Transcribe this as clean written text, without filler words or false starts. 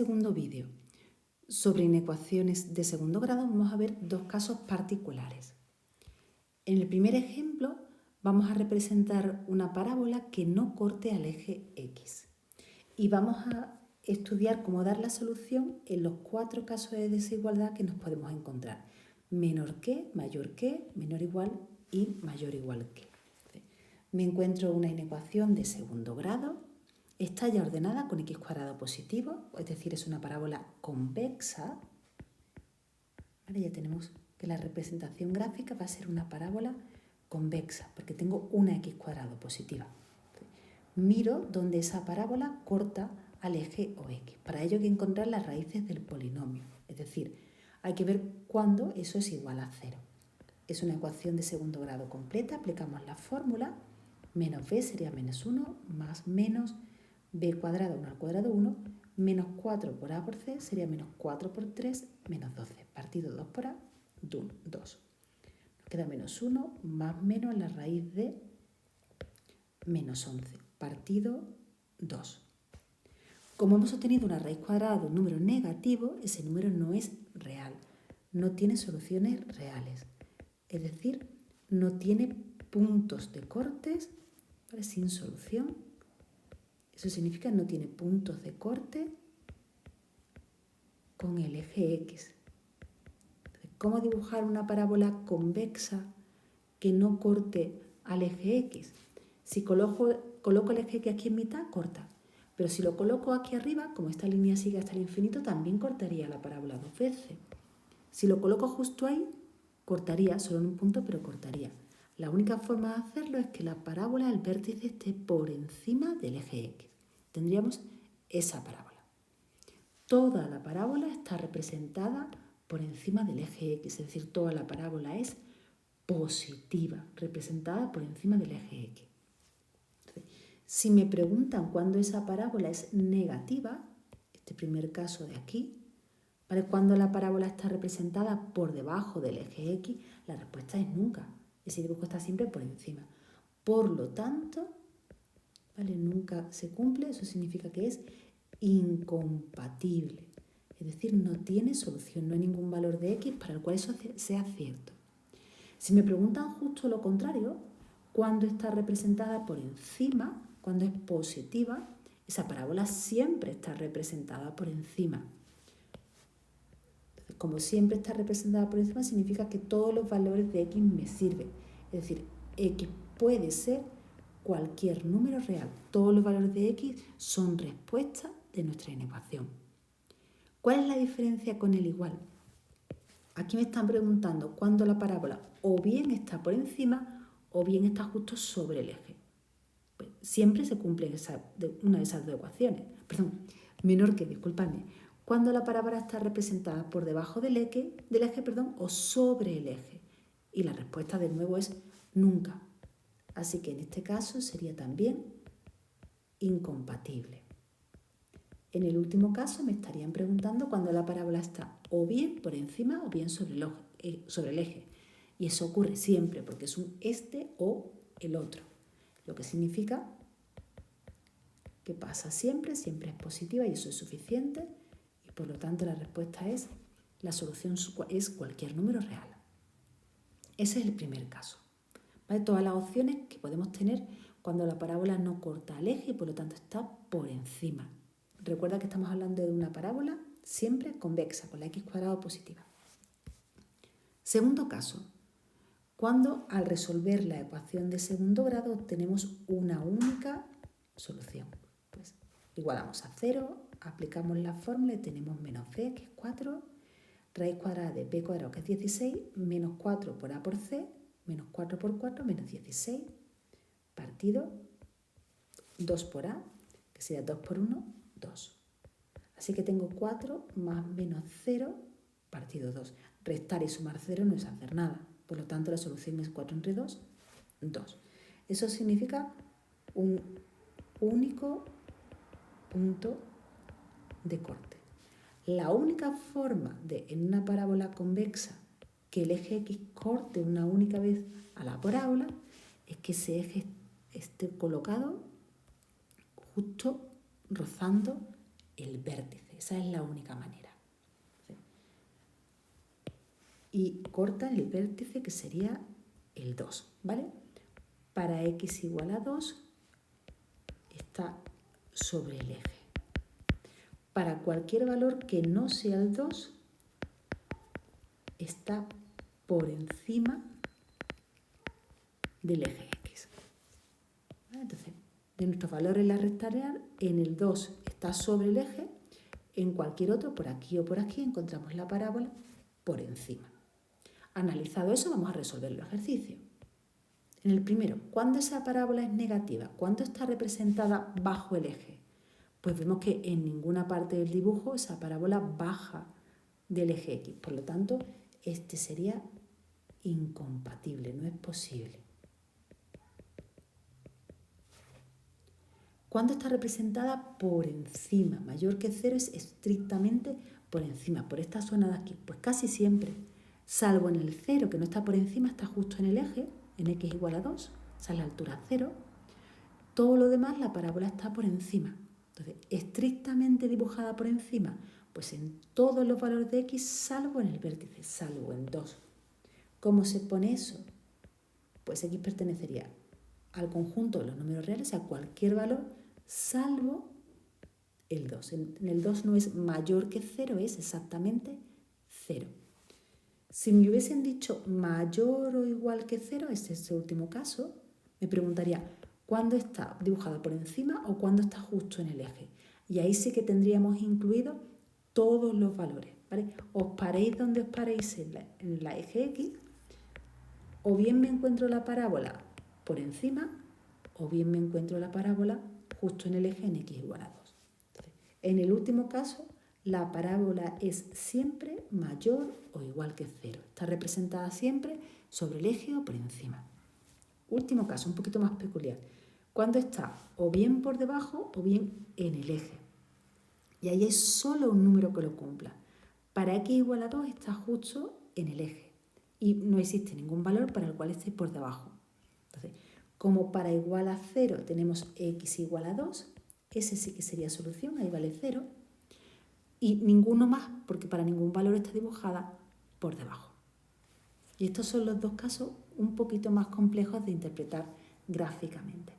Segundo vídeo sobre inecuaciones de segundo grado vamos a ver dos casos particulares. En el primer ejemplo vamos a representar una parábola que no corte al eje X y vamos a estudiar cómo dar la solución en los 4 casos de desigualdad que nos podemos encontrar: menor que, mayor que, menor igual y mayor igual que. Me encuentro una inecuación de segundo grado. Está ya ordenada con x cuadrado positivo, es decir, es una parábola convexa. ¿Vale? Ya tenemos que la representación gráfica va a ser una parábola convexa, porque tengo una x cuadrado positiva. Miro donde esa parábola corta al eje o x. Para ello hay que encontrar las raíces del polinomio, es decir, hay que ver cuándo eso es igual a 0. Es una ecuación de segundo grado completa, aplicamos la fórmula, menos b sería menos 1, más menos b cuadrado 1 al cuadrado 1, menos 4 por a por c sería menos 4 por 3, menos 12. Partido 2 por a, 2. Nos queda menos 1 más menos la raíz de menos 11. Partido 2. Como hemos obtenido una raíz cuadrada de un número negativo, ese número no es real, no tiene soluciones reales. Es decir, no tiene puntos de cortes, ¿vale? Sin solución. Eso significa que no tiene puntos de corte con el eje X. Entonces, ¿cómo dibujar una parábola convexa que no corte al eje X? Si coloco el eje X aquí en mitad, corta. Pero si lo coloco aquí arriba, como esta línea sigue hasta el infinito, también cortaría la parábola 2 veces. Si lo coloco justo ahí, cortaría, solo en un punto, pero cortaría. La única forma de hacerlo es que la parábola, el vértice, esté por encima del eje X. Tendríamos esa parábola. Toda la parábola está representada por encima del eje X, es decir, toda la parábola es positiva, representada por encima del eje X. Entonces, si me preguntan cuándo esa parábola es negativa, este primer caso de aquí, ¿vale? Cuando la parábola está representada por debajo del eje X, la respuesta es nunca. Ese dibujo está siempre por encima. Por lo tanto, ¿vale? Nunca se cumple, eso significa que es incompatible. Es decir, no tiene solución, no hay ningún valor de X para el cual eso sea cierto. Si me preguntan justo lo contrario, cuando está representada por encima, cuando es positiva, esa parábola siempre está representada por encima. Entonces, como siempre está representada por encima, significa que todos los valores de X me sirven. Es decir, X puede ser cualquier número real. Todos los valores de X son respuestas de nuestra inecuación. ¿Cuál es la diferencia con el igual? Aquí me están preguntando cuándo la parábola o bien está por encima o bien está justo sobre el eje. Pues siempre se cumple una de esas dos ecuaciones. Menor que, disculpadme. Cuando la parábola está representada por debajo del eje, o sobre el eje. Y la respuesta de nuevo es nunca. Así que en este caso sería también incompatible. En el último caso me estarían preguntando cuando la parábola está o bien por encima o bien sobre el eje. Y eso ocurre siempre porque es un este o el otro. Lo que significa que pasa siempre, siempre es positiva y eso es suficiente. Y por lo tanto la respuesta es, la solución es cualquier número real. Ese es el primer caso. ¿Vale? Todas las opciones que podemos tener cuando la parábola no corta al eje y por lo tanto está por encima. Recuerda que estamos hablando de una parábola siempre convexa, con la x cuadrado positiva. Segundo caso, cuando al resolver la ecuación de segundo grado obtenemos una única solución. Pues igualamos a 0, aplicamos la fórmula y tenemos menos b, que es 4, raíz cuadrada de b cuadrado, que es 16, menos 4 por a por c, menos 4 por 4, menos 16, partido 2 por a, que sería 2 por 1, 2. Así que tengo 4 más menos 0 partido 2. Restar y sumar 0 no es hacer nada. Por lo tanto, la solución es 4 entre 2, 2. Eso significa un único punto de corte. La única forma de, en una parábola convexa, que el eje X corte una única vez a la parábola es que ese eje esté colocado justo rozando el vértice. Esa es la única manera. Y corta el vértice que sería el 2, ¿vale? Para x igual a 2 está sobre el eje. Para cualquier valor que no sea el 2 está por encima del eje x. ¿Vale? Entonces, de nuestros valores la rectangular, en el 2 está sobre el eje, en cualquier otro, por aquí o por aquí, encontramos la parábola por encima. Analizado eso, vamos a resolver los ejercicios. En el primero, ¿cuándo esa parábola es negativa? ¿Cuándo está representada bajo el eje? Pues vemos que en ninguna parte del dibujo esa parábola baja del eje x. Por lo tanto, este sería incompatible, no es posible. ¿Cuándo está representada por encima? Mayor que 0 es estrictamente por encima, por esta zona de aquí. Pues casi siempre, salvo en el 0, que no está por encima, está justo en el eje, en x igual a 2, esa es la altura 0. Todo lo demás, la parábola está por encima. Entonces, estrictamente dibujada por encima, pues en todos los valores de x, salvo en el vértice, salvo en 2. ¿Cómo se pone eso? Pues x pertenecería al conjunto de los números reales, a cualquier valor, salvo el 2. En el 2 no es mayor que 0, es exactamente 0. Si me hubiesen dicho mayor o igual que 0, este es el último caso, me preguntaría cuándo está dibujada por encima o cuándo está justo en el eje. Y ahí sí que tendríamos incluido todos los valores, ¿vale? Os paréis donde os paréis en la eje x, o bien me encuentro la parábola por encima, o bien me encuentro la parábola justo en el eje en x igual a 2. Entonces, en el último caso, la parábola es siempre mayor o igual que 0. Está representada siempre sobre el eje o por encima. Último caso, un poquito más peculiar. Cuando está o bien por debajo o bien en el eje. Y ahí es solo un número que lo cumpla. Para x igual a 2 está justo en el eje. Y no existe ningún valor para el cual esté por debajo. Entonces, como para igual a 0 tenemos x igual a 2, ese sí que sería solución, ahí vale 0. Y ninguno más, porque para ningún valor está dibujada por debajo. Y estos son los dos casos un poquito más complejos de interpretar gráficamente.